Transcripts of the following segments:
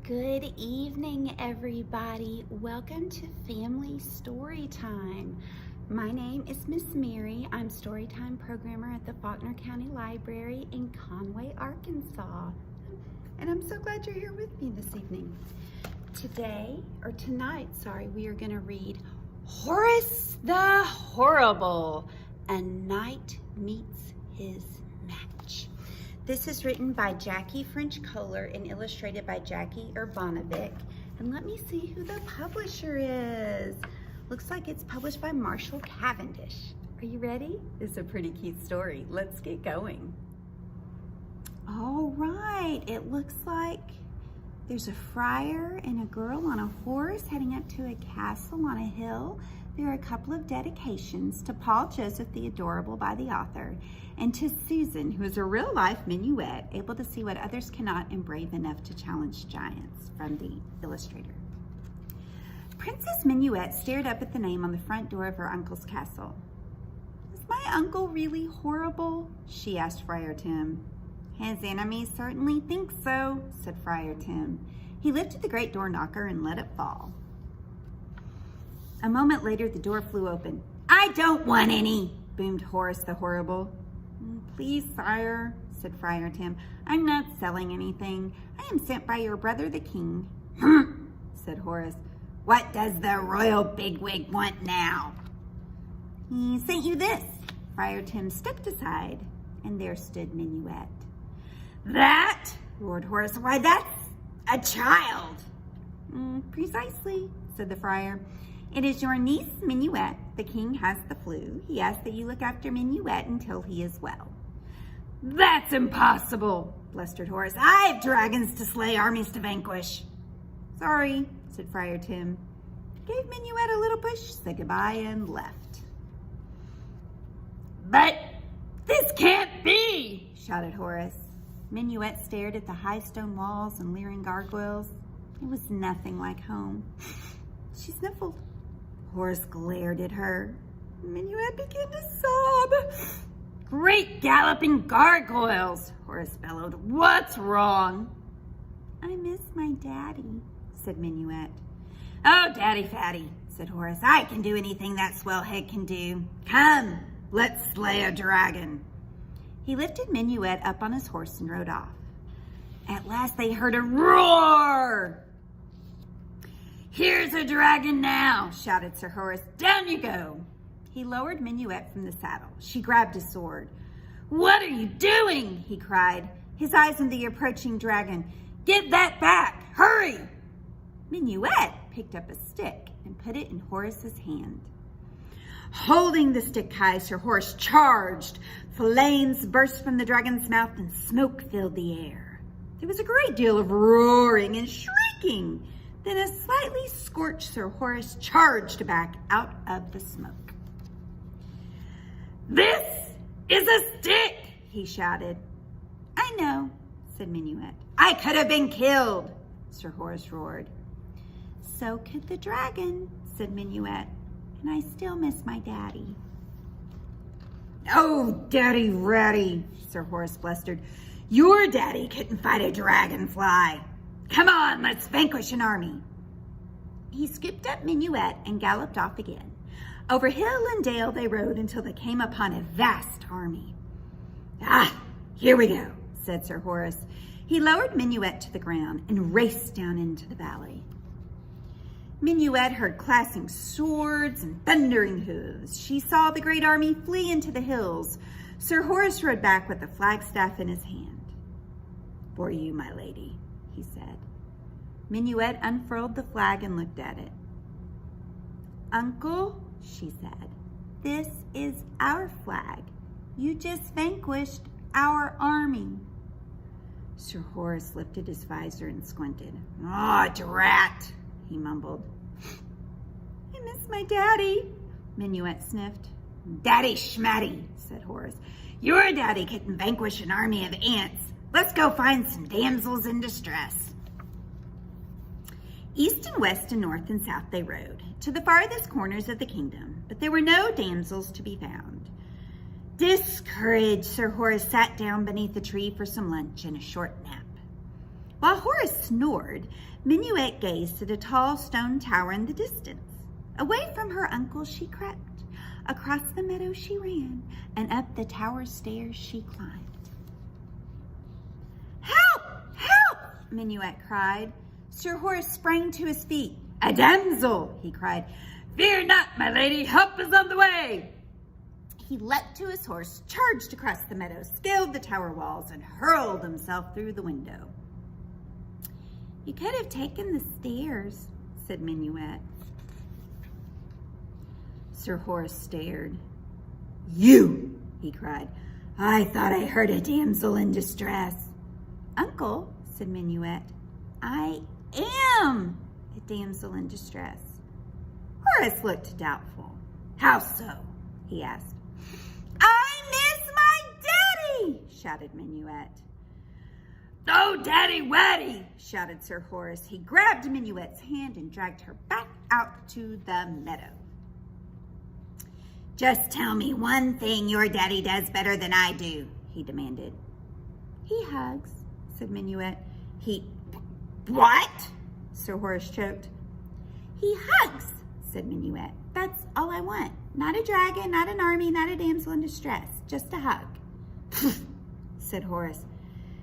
Good evening, everybody. Welcome to Family Storytime. My name is Miss Mary. I'm Storytime programmer at the Faulkner County Library in Conway, Arkansas. And I'm so glad you're here with me this evening. Tonight, we are going to read Horace the Horrible, A Knight Meets His Match. This is written by Jackie French Kohler and illustrated by Jackie Urbanovic. And let me see who the publisher is. Looks like it's published by Marshall Cavendish. Are you ready? It's a pretty cute story. Let's get going. All right, it looks like there's a friar and a girl on a horse heading up to a castle on a hill. There are a couple of dedications to Paul Joseph the Adorable by the author, and to Susan, who is a real-life minuet, able to see what others cannot and brave enough to challenge giants, from the illustrator. Princess Minuet stared up at the name on the front door of her uncle's castle. "Is my uncle really horrible?" she asked Friar Tim. "His enemies certainly think so," said Friar Tim. He lifted the great door knocker and let it fall. A moment later, the door flew open. "I don't want any," boomed Horace the Horrible. "Please, sire," said Friar Tim. "I'm not selling anything. I am sent by your brother the king." Said Horace. "What does the royal bigwig want now?" "He sent you this." Friar Tim stepped aside, and there stood Minuet. "That?" roared Horace. "Why, that's a child." "Precisely," said the friar. "It is your niece, Minuet. The king has the flu. He asks that you look after Minuet until he is well." "That's impossible," blustered Horace. "I have dragons to slay, armies to vanquish." "Sorry," said Friar Tim. Gave Minuet a little push, said goodbye, and left. "But this can't be," shouted Horace. Minuet stared at the high stone walls and leering gargoyles. It was nothing like home. She sniffled. Horace glared at her. Minuet began to sob. "Great galloping gargoyles," Horace bellowed. "What's wrong?" "I miss my daddy," said Minuet. "Oh, daddy fatty," said Horace. "I can do anything that swell head can do. Come, let's slay a dragon." He lifted Minuet up on his horse and rode off. At last they heard a roar. "Here's a dragon now," shouted Sir Horace. "Down you go." He lowered Minuet from the saddle. She grabbed his sword. "What are you doing?" he cried, his eyes on the approaching dragon. "Get that back! Hurry!" Minuet picked up a stick and put it in Horace's hand. Holding the stick high, Sir Horace charged. Flames burst from the dragon's mouth and smoke filled the air. There was a great deal of roaring and shrieking. Then a slightly scorched Sir Horace charged back out of the smoke. "This is a stick," he shouted. "I know," said Minuet. "I could have been killed," Sir Horace roared. "So could the dragon," said Minuet, "and I still miss my daddy." "Oh, daddy ratty," Sir Horace blustered. "Your daddy couldn't fight a dragonfly. Come on, let's vanquish an army." He scooped up Minuet and galloped off again. Over hill and dale they rode until they came upon a vast army. "Ah, here we go," said Sir Horace. He lowered Minuet to the ground and raced down into the valley. Minuet heard clashing swords and thundering hooves. She saw the great army flee into the hills. Sir Horace rode back with the flagstaff in his hand. "For you, my lady," he said. Minuet unfurled the flag and looked at it. "Uncle," she said, "this is our flag. You just vanquished our army." Sir Horace lifted his visor and squinted. "Oh, drat," he mumbled. "I miss my daddy," Minuet sniffed. "Daddy schmatty," said Horace. "Your daddy couldn't vanquish an army of ants. Let's go find some damsels in distress." East and west and north and south they rode, to the farthest corners of the kingdom, but there were no damsels to be found. Discouraged, Sir Horace sat down beneath a tree for some lunch and a short nap. While Horace snored, Minuet gazed at a tall stone tower in the distance. Away from her uncle she crept. Across the meadow she ran, and up the tower stairs she climbed. "Help! Help!" Minuet cried. Sir Horace sprang to his feet. "A damsel!" he cried. "Fear not, my lady, help is on the way." He leapt to his horse, charged across the meadow, scaled the tower walls, and hurled himself through the window. "You could have taken the stairs," said Minuet. Sir Horace stared. "You!" he cried. "I thought I heard a damsel in distress." "Uncle," said Minuet, "I am a damsel in distress." Horace looked doubtful. "How so?" he asked. "I miss my daddy!" shouted Minuet. "Oh, Daddy Waddy!" shouted Sir Horace. He grabbed Minuet's hand and dragged her back out to the meadow. "Just tell me one thing your daddy does better than I do," he demanded. "He hugs," said Minuet. What? Sir Horace choked. "He hugs," said Minuet. "That's all I want. Not a dragon, not an army, not a damsel in distress. Just a hug." said Horace.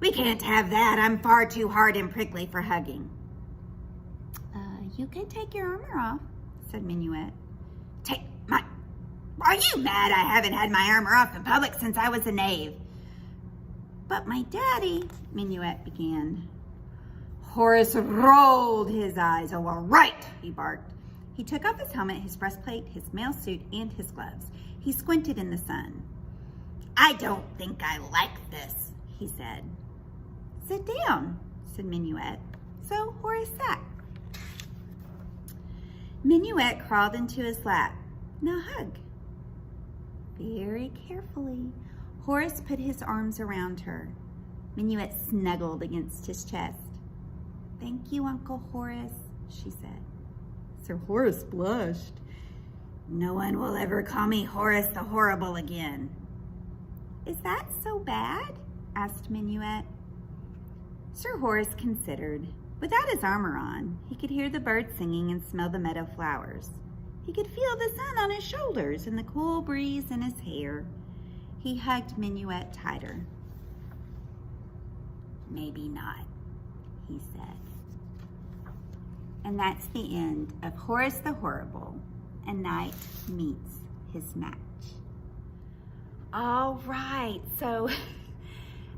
"We can't have that. I'm far too hard and prickly for hugging." You could take your armor off," said Minuet. Are you mad I haven't had my armor off in public since I was a knave? "But my daddy," Minuet began. Horace rolled his eyes. "Oh, all right," he barked. He took off his helmet, his breastplate, his mail suit, and his gloves. He squinted in the sun. "I don't think I like this," he said. "Sit down," said Minuet. So Horace sat. Minuet crawled into his lap. "Now hug." Very carefully, Horace put his arms around her. Minuet snuggled against his chest. "Thank you, Uncle Horace," she said. Sir Horace blushed. "No one will ever call me Horace the Horrible again." "Is that so bad?" asked Minuet. Sir Horace considered. Without his armor on, he could hear the birds singing and smell the meadow flowers. He could feel the sun on his shoulders and the cool breeze in his hair. He hugged Minuet tighter. "Maybe not," he said. And that's the end of Horace the Horrible, A Knight Meets His Match. All right, so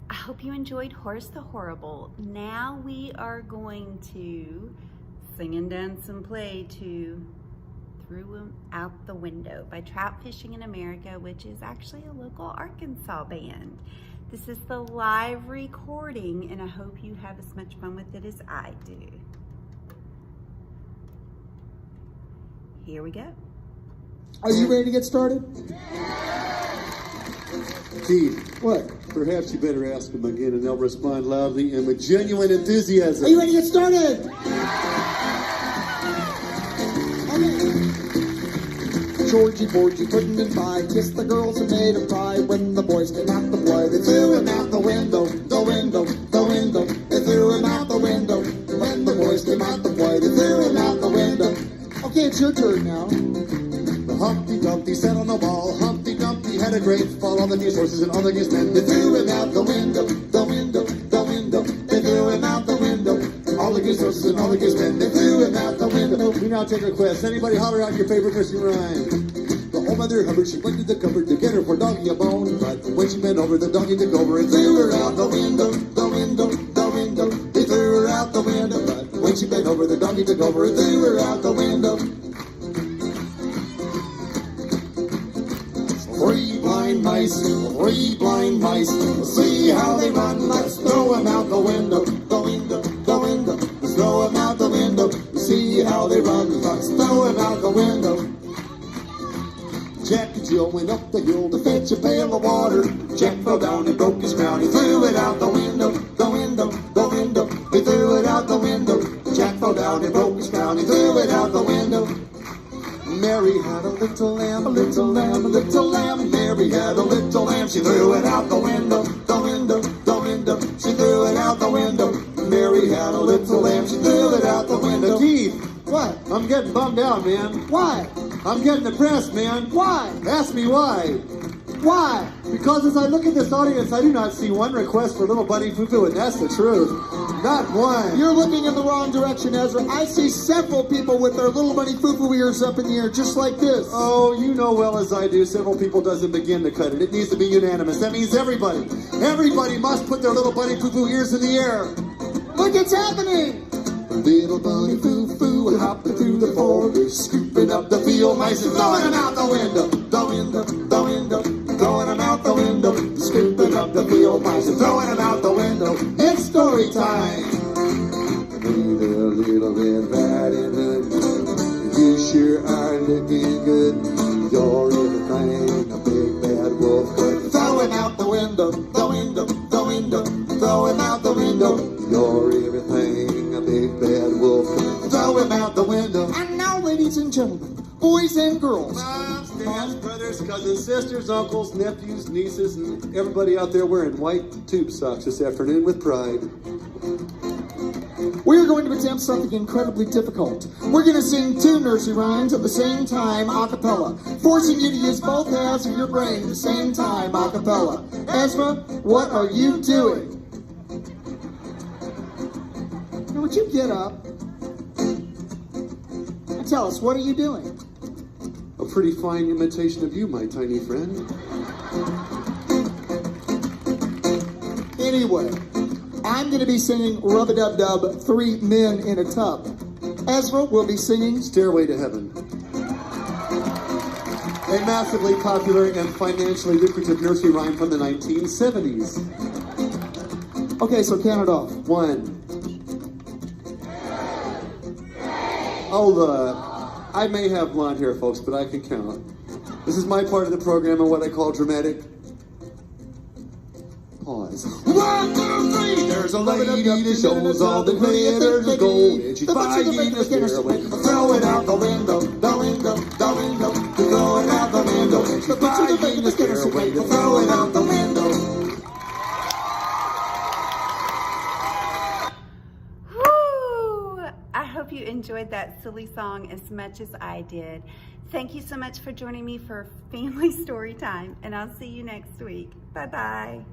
I hope you enjoyed Horace the Horrible. Now we are going to sing and dance and play to Threw Out the Window by Trout Fishing in America, which is actually a local Arkansas band. This is the live recording, and I hope you have as much fun with it as I do. Here we go. Are you ready to get started? Keith, What? perhaps you better ask him again and they'll respond loudly and with genuine enthusiasm. Are you ready to get started? Georgie, Porgy, Puddin' and Pie kissed the girls and made them cry. When the boys came out to play, they threw him out the window, the window, the window. They threw him out the window. When the boys came out to play, they threw him out the window. Okay, it's your turn now. Humpty Dumpty sat on the wall. Humpty Dumpty had a great fall. All the king's horses and all the king's men, they threw him out the window, the window, the window. They threw him out the window. All the king's horses and all the king's men, they threw him out the window. We now take requests. Anybody holler out your favorite nursery rhyme? The old mother Hubbard, she went to the cupboard to get her for doggy a bone. But when she bent over, the doggy took over and threw her out the window, the window, the window. They threw her out the window. But when she bent over, the doggy took over and threw her out the window. Three blind mice, see how they run. Let's throw them out the window, the window, the window. Let's throw them out the window, see how they run. Let's throw them out the window. Jack and Jill went up the hill to fetch a pail of water. Jack fell down and broke his crown. He threw it out the window, the window, the window. He threw it out the window. Jack fell down and broke his crown. He threw it out the window. Mary had a little lamb, a little lamb, a little lamb. Mary had a little lamb. She threw it out the window, the window, the window. She threw it out the window. Mary little lamb, she threw it out the window. Keith, What? I'm getting bummed out, man. Why? I'm getting depressed, man. Why? Ask me why. Why? Because as I look at this audience, I do not see one request for Little Bunny Foo Foo, and that's the truth. Not one. You're looking in the wrong direction, Ezra. I see several people with their little bunny foo-foo ears up in the air, just like this. Oh, you know well as I do, several people doesn't begin to cut it. It needs to be unanimous. That means everybody. Everybody must put their Little Bunny Foo Foo ears in the air. Look, it's happening. Little bunny foo-foo hopping through the forest, scooping up the field mice and throwing them out the window. The window, the window, throwing them out the window. Scooping up the field mice and throwing them out the window. It's story time. Need a little bit bad in the you sure are looking good. You're everything a big bad wolf could. Throwing out the window, the window, the window, throwing out the window. You're everything a big bad wolf could. Throw him out the window. And now, ladies and gentlemen, boys and girls, Moms, dads, brothers, cousins, sisters, uncles, nephews, nieces, and everybody out there wearing white tube socks this afternoon with pride. we are going to attempt something incredibly difficult. We're going to sing 2 nursery rhymes at the same time a cappella, forcing you to use both halves of your brain at the same time a cappella. Ezra, what are you doing? Now, would you get up and tell us, what are you doing? A pretty fine imitation of you, my tiny friend. Anyway, I'm going to be singing Rub-a-Dub-Dub, 3 Men in a Tub. Ezra will be singing Stairway to Heaven. A massively popular and financially lucrative nursery rhyme from the 1970s. Okay, so count it off. 1. I may have blonde hair, folks, but I can count. This is my part of the program and what I call dramatic pause. 1, 2, 3. There's a lady that shows all the glitters of gold, and she's buying a stairway. Throw it out the window, the window, the window. Throw it out the window. She's buying a stairway. Throw it out the window. Woo! I hope you enjoyed that silly song as much as I did. Thank you so much for joining me for Family Story Time, and I'll see you next week. Bye-bye.